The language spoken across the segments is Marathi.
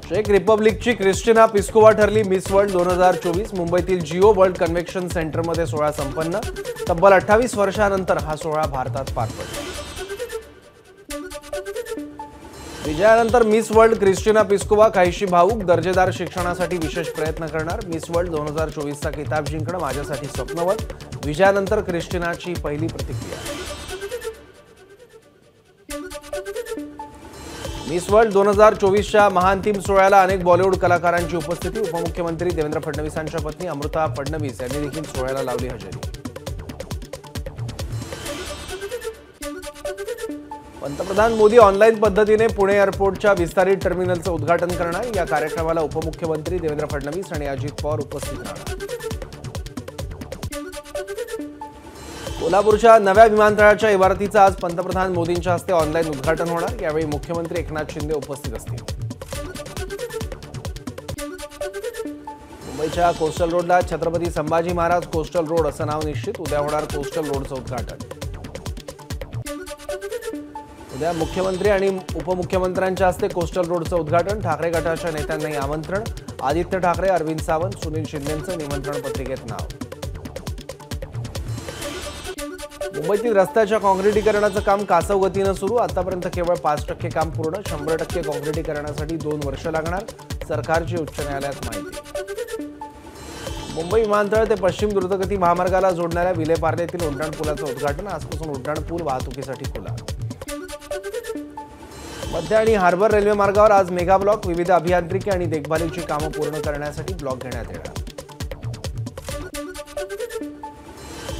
चेक रिपब्लिकची क्रिस्टिना पिस्कोवा ठरली मिस वर्ल्ड 2024। मुंबईतील जिओ वर्ल्ड कन्व्हेन्शन सेंटरमध्ये सोहळा संपन्न। तब्बल 28 वर्षांनंतर हा सोहळा भारतात पार पडला। विजयानंतर मिस वर्ल्ड क्रिस्टिना पिस्कोवा काहीशी भावूक, दर्जेदार शिक्षणासाठी विशेष प्रयत्न करणार। मिस वर्ल्ड 2024चा किताब जिंकणं माझ्यासाठी स्वप्नवत, विजयानंतर क्रिस्टिनाची पहिली प्रतिक्रिया। मिस वर्ल्ड 2024च्या महाअंतिम सोहळ्याला अनेक बॉलिवूड कलाकारांची उपस्थिती। उपमुख्यमंत्री देवेंद्र फडणवीसांच्या पत्नी अमृता फडणवीस यांनी देखील सोहळ्याला लावली हजेरी। पंतप्रधान मोदी ऑनलाईन पद्धतीने पुणे एअरपोर्टच्या विस्तारित टर्मिनलचं उद्घाटन करणार। या कार्यक्रमाला उपमुख्यमंत्री देवेंद्र फडणवीस आणि अजित पवार उपस्थित राहणार। कोल्हापूरच्या नव्या विमानतळाच्या इमारतीचं आज पंतप्रधान मोदींच्या हस्ते ऑनलाईन उद्घाटन होणार। यावेळी मुख्यमंत्री एकनाथ शिंदे उपस्थित असतील। मुंबईच्या कोस्टल रोडला छत्रपती संभाजी महाराज कोस्टल रोड असं नाव निश्चित। उद्या होणार कोस्टल रोडचं उद्घाटन। उद्या मुख्यमंत्री आणि उपमुख्यमंत्र्यांच्या हस्ते कोस्टल रोडचं उद्घाटन। ठाकरे गटाच्या नेत्यांनाही आमंत्रण। आदित्य ठाकरे, अरविंद सावंत, सुनील शिंदेंचं निमंत्रण पत्रिकेत नाव। मुंबईतील रस्त्याच्या काँक्रिटीकरणाचं काम कासव गतीनं सुरू। आतापर्यंत केवळ 5% काम पूर्ण। 100% काँक्रिटीकरणासाठी 2 वर्ष लागणार। सरकारची उच्च न्यायालयात माहिती। मुंबई विमानतळ ते पश्चिम द्रुतगती महामार्गाला जोडणाऱ्या विलेपार्लेतील उड्डाणपुलाचं उद्घाटन। आजपासून उड्डाणपूल वाहतुकीसाठी खुला। मध्य आणि हार्बर रेल्वे मार्गावर आज मेगा ब्लॉक। विविध अभियांत्रिकी आणि देखभालीची कामं पूर्ण करण्यासाठी ब्लॉक घेण्यात येणार।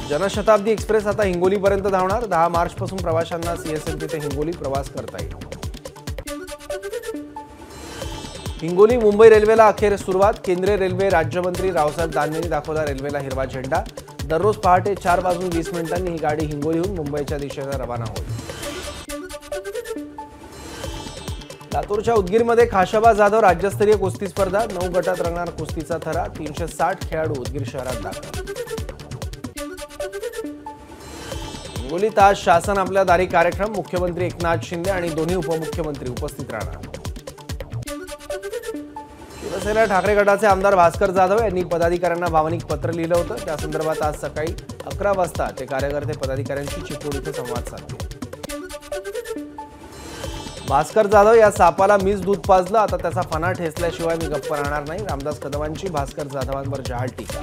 जनशताब्दी एक्सप्रेस आता हिंगोलीपर्यंत धावणार। 10 मार्चपासून प्रवाशांना सीएसएमटी ते हिंगोली प्रवास करता येईल। हिंगोली मुंबई रेल्वेला अखेर सुरुवात। केंद्रीय रेल्वे राज्यमंत्री रावसाहेब दानवेंनी दाखवला रेल्वेला हिरवा झेंडा। दररोज पहाटे 4:20 ही गाडी हिंगोलीहून मुंबईच्या दिशेने रवाना होईल। लातूरच्या उदगीरमध्ये खाशाबा जाधव राज्यस्तरीय कुस्ती स्पर्धा। 9 गटात रंगणार कुस्तीचा थरा। 360 खेळाडू उदगीर शहरात दाखल। हिंगोलीत आज शासन आपल्या दारी कार्यक्रम। मुख्यमंत्री एकनाथ शिंदे आणि दोन्ही उपमुख्यमंत्री उपस्थित राहणार। शिवसेना ठाकरे गटाचे आमदार भास्कर जाधव यांनी पदाधिकाऱ्यांना भावनिक पत्र लिहिलं होतं। त्या संदर्भात आज सकाळी 11 वाजता ते कार्यकर्ते पदाधिकाऱ्यांशी चिपळूण इथे संवाद साधतील। भास्कर जाधव या सापाला मीच दूध पाजलं, आता त्याचा फणा ठेचल्याशिवाय मी गप्प राहणार नाही। रामदास कदमांची भास्कर जाधवांवर जहाल टीका।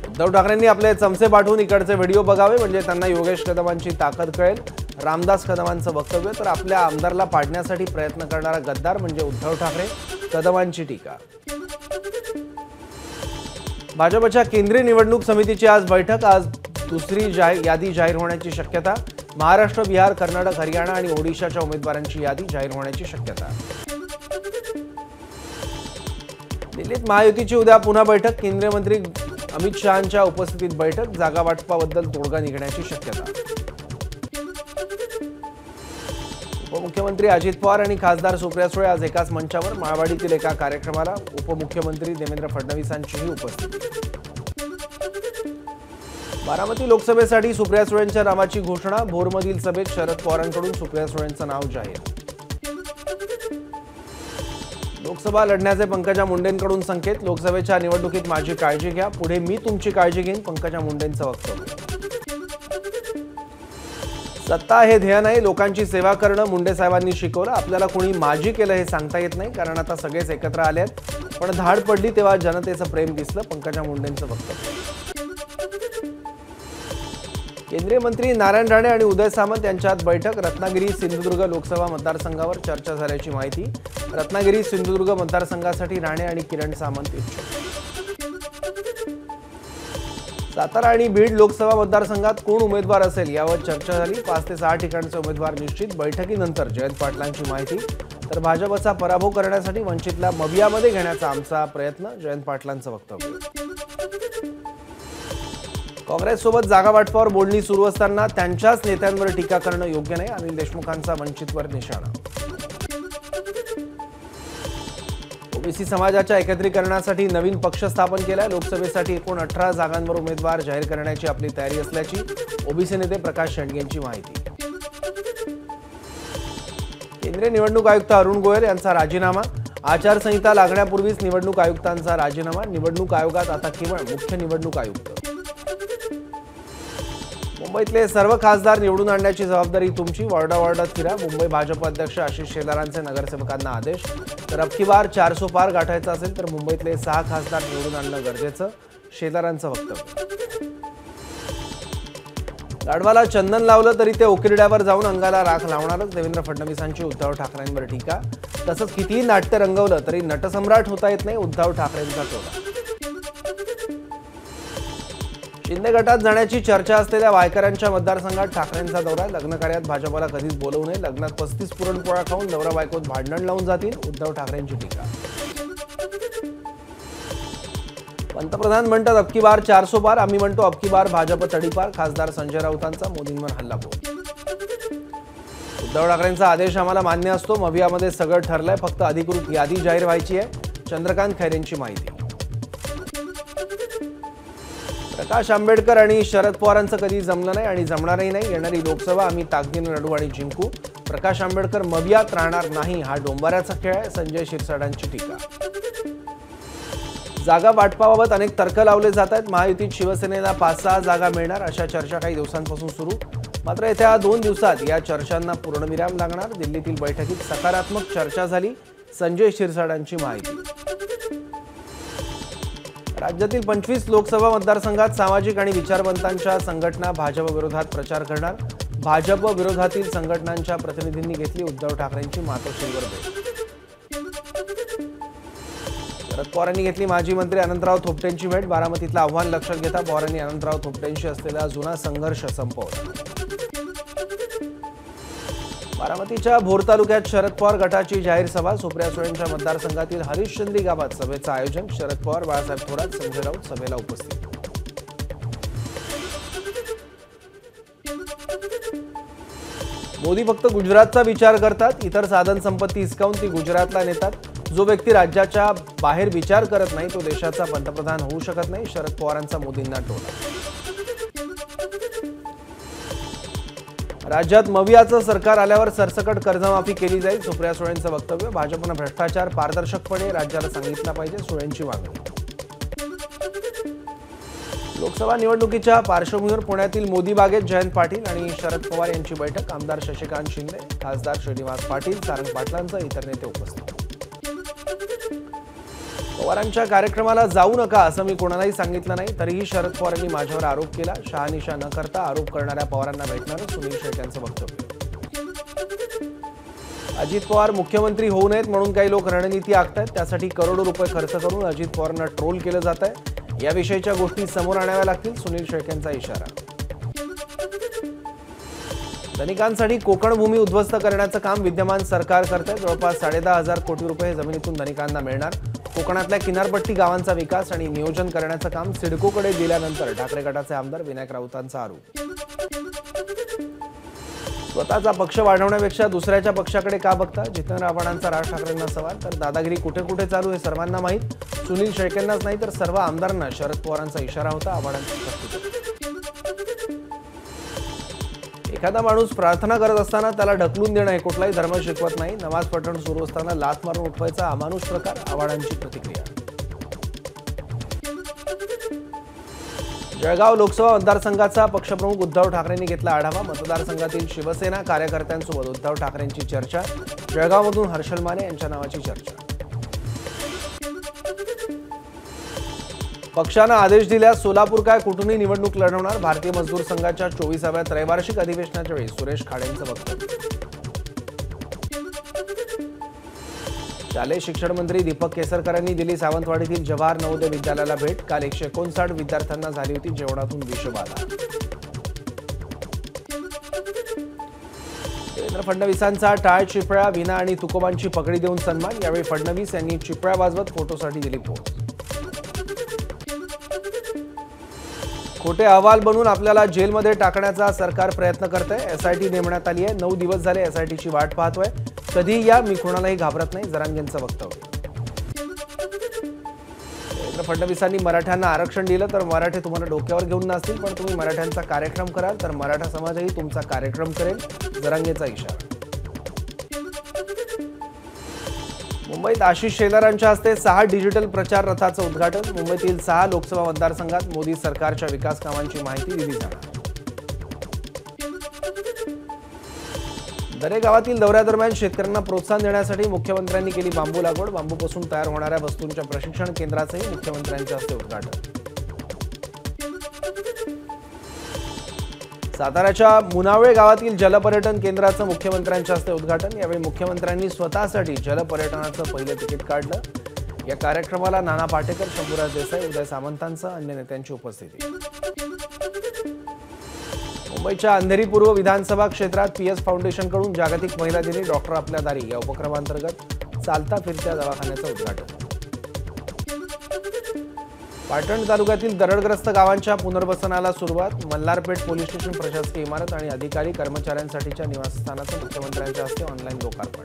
उद्धव ठाकरेंनी आपले चमचे पाठवून इकडचे व्हिडिओ बघावे म्हणजे त्यांना योगेश कदमांची ताकद कळेल। रामदास कदमांचं वक्तव्य। तर आपल्या आमदारला पाडण्यासाठी प्रयत्न करणारा गद्दार म्हणजे उद्धव ठाकरे, कदमांची टीका। भाजपच्या केंद्रीय निवडणूक समितीची आज बैठक। आज दुसरी यादी जाहीर होण्याची शक्यता। महाराष्ट्र, बिहार, कर्नाटक, हरियाणा आणि ओडिशाच्या उमेदवारांची यादी जाहीर होण्याची शक्यता। दिल्लीत महायुतीची उद्या पुन्हा बैठक। केंद्रीय मंत्री अमित शहांच्या उपस्थितीत बैठक। जागा वाटपाबद्दल तोडगा निघण्याची शक्यता। उपमुख्यमंत्री अजित पवार आणि खासदार सुप्रिया सुळे आज एकाच मंचावर। माळवाडीतील एका कार्यक्रमाला उपमुख्यमंत्री देवेंद्र फडणवीसांचीही उपस्थिती। बारामती लोकसभेसाठी सुप्रिया सुळेंच्या नावाची घोषणा। भोरमधील सभेत शरद पवारांकडून सुप्रिया सुळेंचं नाव जाहीर। लोकसभा लढण्याचे पंकजा मुंडेंकडून संकेत। लोकसभेच्या निवडणुकीत माझी काळजी घ्या, पुढे मी तुमची काळजी घेईन, पंकजा मुंडेंचं वक्तव्य। सत्ता हे ध्येय नाही, लोकांची सेवा करणं मुंडे साहेबांनी शिकवलं। आपल्याला कोणी माझी केलं हे सांगता येत नाही, कारण आता सगळेच एकत्र आले आहेत, पण धाड पडली तेव्हा जनतेचं प्रेम दिसलं, पंकजा मुंडेंचं वक्तव्य। केंद्रीय मंत्री नारायण राणे आणि उदय सामंत यांच्यात बैठक। रत्नागिरी सिंधुदुर्ग लोकसभा मतदारसंघावर चर्चा झाल्याची माहिती। रत्नागिरी सिंधुदुर्ग मतदारसंघासाठी राणे आणि किरण सामंत इच्छुक। सातारा आणि बीड लोकसभा मतदारसंघात कोण उमेदवार असेल यावर चर्चा झाली। 5 ते 6 ठिकाणचे उमेदवार निश्चित। बैठकीनंतर जयंत पाटलांची माहिती। तर भाजपचा पराभव करण्यासाठी वंचितला मवियामध्ये घेण्याचा आमचा प्रयत्न, जयंत पाटलांचं वक्तव्य। काँग्रेससोबत जागा वाटपावर बोलणी सुरू असताना त्यांच्याच नेत्यांवर टीका करणं योग्य नाही। अनिल देशमुखांचा वंचितवर निशाणा। ओबीसी समाजाच्या एकत्रीकरणासाठी नवीन पक्ष स्थापन केलाय। लोकसभेसाठी एकूण 18 जागांवर उमेदवार जाहीर करण्याची आपली तयारी असल्याची ओबीसी नेते प्रकाश शेंडगेंची माहिती। केंद्रीय निवडणूक आयुक्त अरुण गोयल यांचा राजीनामा. आचारसंहिता लागण्यापूर्वीच निवडणूक आयुक्तांचा राजीनामा. निवडणूक आयोगात आता केवळ मुख्य निवडणूक आयुक्त. मुंबईतले सर्व खासदार निवडून आणण्याची जबाबदारी तुमची. वॉर्डावॉर्डात फिरा. मुंबई भाजप अध्यक्ष आशिष शेलारांचे नगरसेवकांना आदेश. तर अबकी बार 400 पार गाठायचा असेल तर मुंबईतले 6 खासदार निवडून आणणं गरजेचं, शेलारांचं वक्तव्य. गाढवाला चंदन लावलं तरी ते उकिरड्यावर जाऊन अंगाला राख लावणारच, देवेंद्र फडणवीसांची उद्धव ठाकरेंवर टीका. तसंच कितीही नाट्य रंगवलं तरी नटसम्राट होता येत नाही, उद्धव ठाकरेंचा टोला. शिंदे गटात जाण्याची चर्चा असलेल्या वायकरांच्या मतदारसंघात ठाकरेंचा दौरा. लग्न कार्यात भाजपला कधीच बोलवू नये. लग्नात 35 पुरणपोळ्या खाऊन नवरा बायकोत भांडण लावून जातील, उद्धव ठाकरेंची टीका. पंतप्रधान म्हणतात अबकी बार 400 पार, आम्ही म्हणतो अबकी बार भाजप तडीपार. खासदार संजय राऊतांचा मोदींवर हल्लाबोल. उद्धव ठाकरेंचा आदेश आम्हाला मान्य असतो. मवियामध्ये सगळं ठरलंय, फक्त अधिकृत यादी जाहीर व्हायची आहे, चंद्रकांत खैरेंची माहिती. प्रकाश आंबेडकर आणि शरद पवारांचं कधी जमलं नाही आणि जमणारही नाही. येणारी लोकसभा आम्ही ताकदीने लढू आणि जिंकू. प्रकाश आंबेडकर मवियात राहणार नाही, हा डोंबाऱ्याचा खेळ आहे, संजय शिरसाटांची टीका. जागा वाटपाबाबत अनेक तर्क लावले जात आहेत. महायुतीत शिवसेनेला 5-6 जागा मिळणार अशा चर्चा काही दिवसांपासून सुरू. मात्र येत्या 2 दिवसात या चर्चांना पूर्णविराम लागणार. दिल्लीतील बैठकीत सकारात्मक चर्चा झाली, संजय शिरसाटांची माहिती. राज्यातील 25 लोकसभा मतदारसंघात सामाजिक आणि विचारवंतांच्या संघटना भाजप विरोधात प्रचार करणार. भाजप विरोधातील संघटनांच्या प्रतिनिधींनी घेतली उद्धव ठाकरेंची मातोश्रीवर भेट. शरद पवारांनी घेतली माजी मंत्री अनंतराव थोपटेंची भेट. बारामतीतलं आव्हान लक्षात घेता पवारांनी अनंतराव थोपटेंशी असलेला जुना संघर्ष संपवला. बारामतीच्या भोर तालुक्यात शरद पवार गटाची जाहीर सभा. सुप्रिया सुळेंच्या मतदारसंघातील हरिश्चंद्री गावात सभेचं आयोजन. शरद पवार, बाळासाहेब थोरात, संजय राऊत सभेला उपस्थित. मोदी फक्त गुजरातचा विचार करतात, इतर साधन संपत्ती हिसकावून ती गुजरातला नेतात. जो व्यक्ती राज्याच्या बाहेर विचार करत नाही तो देशाचा पंतप्रधान होऊ शकत नाही, शरद पवारांचा मोदींना टोला. राज्यात मवियाचं सरकार आल्यावर सरसकट कर्जमाफी केली जाईल, सुप्रिया सुळेंचं वक्तव्य. भाजपनं भ्रष्टाचार पारदर्शकपणे राज्याला सांगितला पाहिजे, सुळेंची मागणी. लोकसभा निवडणुकीच्या पार्श्वभूमीवर पुण्यातील मोदी बागेत जयंत पाटील आणि शरद पवार यांची बैठक. आमदार शशिकांत शिंदे, खासदार श्रीनिवास पाटील, सारंग पाटलांसह इतर नेते उपस्थित. पवारांच्या कार्यक्रमाला जाऊ नका असं मी कोणालाही सांगितलं नाही, तरीही शरद पवारांनी माझ्यावर आरोप केला. शहानिशा न करता आरोप करणाऱ्या पवारांना भेटणार, सुनील शेट यांचं वक्तव्य. अजित पवार मुख्यमंत्री होऊ नयेत म्हणून काही लोक रणनीती आखतायत. त्यासाठी करोडो रुपये खर्च करून अजित पवारांना ट्रोल केलं जात आहे. याविषयीच्या गोष्टी समोर आणाव्या लागतील, सुनील शेट यांचा इशारा. धनिकांसाठी कोकण भूमी उद्ध्वस्त करण्याचं काम विद्यमान सरकार करते. जवळपास 10,500 कोटी रुपये जमिनीतून धनिकांना मिळणार. कोकणातल्या किनारपट्टी गावांचा विकास आणि नियोजन करण्याचं काम सिडकोकडे दिल्यानंतर ठाकरे गटाचे आमदार विनायक राऊतांचा आरोप. स्वतःचा पक्ष वाढवण्यापेक्षा दुसऱ्याच्या पक्षाकडे का बघता, जितेंद्र आव्हाडांचा राज ठाकरेंना सवाल. तर दादागिरी कुठे कुठे चालू हे सर्वांना माहीत, सुनील शेळकेंनाच नाही तर सर्व आमदारांना शरद पवारांचा इशारा होता. आव्हाडांची स्पष्टीकरण. एखादा माणूस प्रार्थना करत असताना त्याला ढकलून देणं हे कुठलाही धर्म शिकवत नाही. नमाज पठण सुरू असताना लाथ मारून उठवायचा अमानुष प्रकार, आव्हाडांची प्रतिक्रिया. जळगाव लोकसभा मतदारसंघाचा पक्षप्रमुख उद्धव ठाकरेंनी घेतला आढावा. मतदारसंघातील शिवसेना कार्यकर्त्यांसोबत उद्धव ठाकरेंची चर्चा. जळगावमधून हर्षल माने यांच्या नावाची चर्चा. पक्षानं आदेश दिल्यास सोलापूर काय कुठूनही निवडणूक लढवणार. भारतीय मजदूर संघाच्या 24व्या त्रैवार्षिक अधिवेशनाच्या वेळी सुरेश खाडेंचं वक्तव्य. शालेय शिक्षण मंत्री दीपक केसरकरांनी दिली सावंतवाडीतील जवाहर नवोदय विद्यालयाला भेट. काल 159 विद्यार्थ्यांना झाली होती जेवणातून विषबाधा. देवेंद्र फडणवीसांचा टाळ चिपळ्या, विना आणि तुकोबांची पगडी देऊन सन्मान. यावेळी फडणवीस यांनी चिपळ्या वाजवत फोटोसाठी दिली पोच. खोटे अहवाल बनवून आपल्याला जेलमध्ये टाकण्याचा सरकार प्रयत्न करतंय. एसआयटी नेमण्यात आली आहे. 9 दिवस झाले एसआयटीची वाट पाहतोय. कधी या, मी कोणालाही घाबरत नाही, जरांगेंचं वक्तव्य. देवेंद्र फडणवीसांनी मराठ्यांना आरक्षण दिलं तर मराठे तुम्हाला डोक्यावर घेऊन नसतील, पण तुम्ही मराठ्यांचा कार्यक्रम कराल तर मराठा समाजही तुमचा कार्यक्रम करेल, जरांगेचा इशारा. मुंबईत आशिष शेलारांच्या हस्ते 6 डिजिटल प्रचार रथाचं उद्घाटन। मुंबईतील 6 लोकसभा मतदारसंघात मोदी सरकारच्या विकास कामांची माहिती दिली जाणार। दरे गावातील दौऱ्यादरम्यान शेतकऱ्यांना प्रोत्साहन देण्यासाठी मुख्यमंत्र्यांनी केली बांबू लागवड। बांबूपासून तयार होणाऱ्या वस्तूंच्या प्रशिक्षण केंद्राचंही मुख्यमंत्र्यांच्या हस्ते उद्घाटन। साताऱ्याच्या मुनावळे गावातील जलपर्यटन केंद्राचं मुख्यमंत्र्यांच्या हस्ते उद्घाटन। यावेळी मुख्यमंत्र्यांनी स्वतःसाठी जलपर्यटनाचं पहिलं तिकीट काढलं। या कार्यक्रमाला नाना पाटेकर, शंभूराज देसाई, उदय सामंतांसह अन्य नेत्यांची उपस्थिती। मुंबईच्या अंधेरी पूर्व विधानसभा क्षेत्रात पीएस फाउंडेशनकडून जागतिक महिला दिनी डॉक्टर आपल्या दारी या उपक्रमांतर्गत चालता फिरत्या दवाखान्याचं उद्घाटन। पाटण तालुक्यातील दरडग्रस्त गावांच्या पुनर्वसनाला सुरुवात। मल्हारपेठ पोलीस स्टेशन, प्रशासकीय इमारत आणि अधिकारी कर्मचाऱ्यांसाठीच्या निवासस्थानाचं मुख्यमंत्र्यांच्या हस्ते ऑनलाईन लोकार्पण।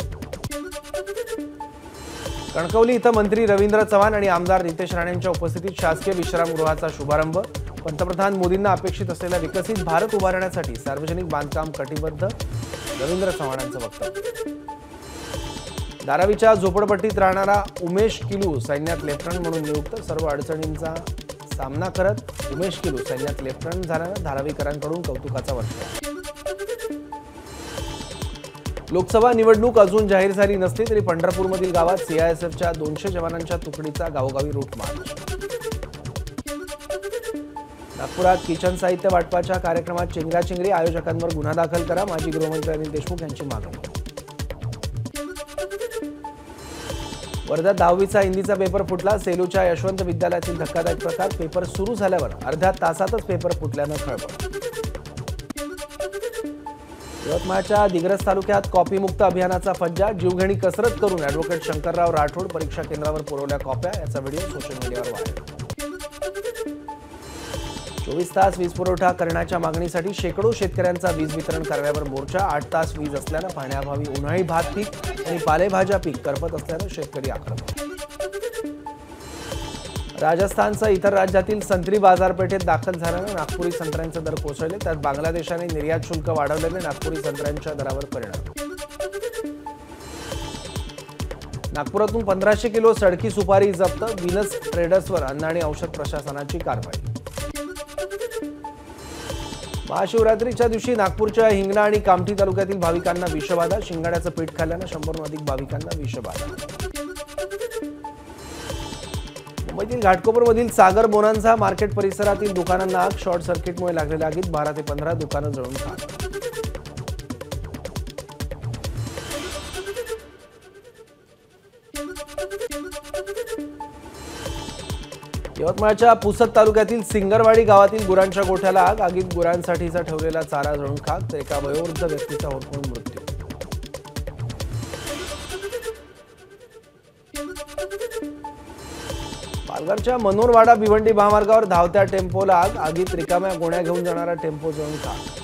कणकवली इथं मंत्री रवींद्र चव्हाण आणि आमदार नितेश राणेंच्या उपस्थितीत शासकीय विश्रामगृहाचा शुभारंभ। पंतप्रधान मोदींना अपेक्षित असलेला विकसित भारत उभारण्यासाठी सार्वजनिक बांधकाम कटिबद्ध, रवींद्र चव्हाणांचं वक्तव्य। धारावीच्या झोपडपट्टीत राहणारा उमेश किलू सैन्यात लेफ्टनंट म्हणून नियुक्त। सर्व अडचणींचा सामना करत उमेश किलू सैन्यात लेफ्टनंट झाल्यानं धारावीकरांकडून कौतुकाचा वर्षाव। लोकसभा निवडणूक अजून जाहीर झाली नसली तरी पंढरपूरमधील गावात सीआयएसएफच्या 200 जवानांच्या तुकडीचा गावोगावी रूट मार्च। नागपुरात किचन साहित्य वाटपाच्या कार्यक्रमात चेंगराचेंगरी, आयोजकांवर गुन्हा दाखल करा, माजी गृहमंत्री अनिल देशमुख यांची मागणी। वर्ध्यात 10वीचा हिंदीचा पेपर फुटला। सेलूच्या यशवंत विद्यालयातील धक्कादायक प्रकार। पेपर सुरू झाल्यावर अर्ध्या तासातच पेपर फुटल्यानं खळबळ। यवतमाळच्या दिग्रस तालुक्यात कॉपीमुक्त अभियानाचा फज्जा। जीवघेणी कसरत करून ॲडव्होकेट शंकरराव राठोड परीक्षा केंद्रावर पुरवल्या कॉप्या। याचा व्हिडिओ सोशल मीडियावर व्हायरल। 24 तास वीज पुरवठा करण्याच्या मागणीसाठी शेकडो शेतकऱ्यांचा वीज वितरण कार्यालयावर मोर्चा। 8 तास वीज असल्यानं पाण्याअभावी उन्हाळी भात पीक आणि पालेभाज्या पीक करपत असल्यानं शेतकरी आक्रमक। राजस्थानसह इतर राज्यातील संत्री बाजारपेठेत दाखल झाल्यानं नागपुरी संत्र्यांचे दर कोसळले। त्यात बांगलादेशाने निर्यात शुल्क वाढवल्याने नागपुरी संत्र्यांच्या दरावर परिणाम। नागपुरातून 1500 किलो सडकी सुपारी जप्त। विनस ट्रेडर्सवर अन्न आणि औषध प्रशासनाची कारवाई। महाशिवरात्रीच्या दिवशी नागपूरच्या हिंगणा आणि कामठी तालुक्यातील भाविकांना विषबाधा। शिंगाड्याचं पीठ खाल्ल्यानं 100हून अधिक भाविकांना विषबाधा। मुंबईतील घाटकोपरमधील सागर बोनांझा मार्केट परिसरातील दुकानांना आग। शॉर्ट सर्किटमुळे लागलेल्या आगीत 12 ते 15 दुकानं जळून खाक। यवतमाळच्या पुसद तालुक्यातील सिंगरवाडी गावातील गुरांच्या गोठ्याला आग। आगीत गुरांसाठीचा ठेवलेला चारा जळून खाक, तर एका वयोवृद्ध व्यक्तीचा होरपळून मृत्यू। पालघरच्या मनोरवाडा भिवंडी महामार्गावर धावत्या टेम्पोला आग। आगीत रिकाम्या गोण्या घेऊन जाणारा टेम्पो जळून खाक।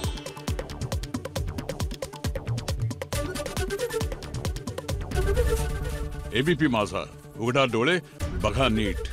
एबीपी माझा, उघडा डोळे बघा नीट।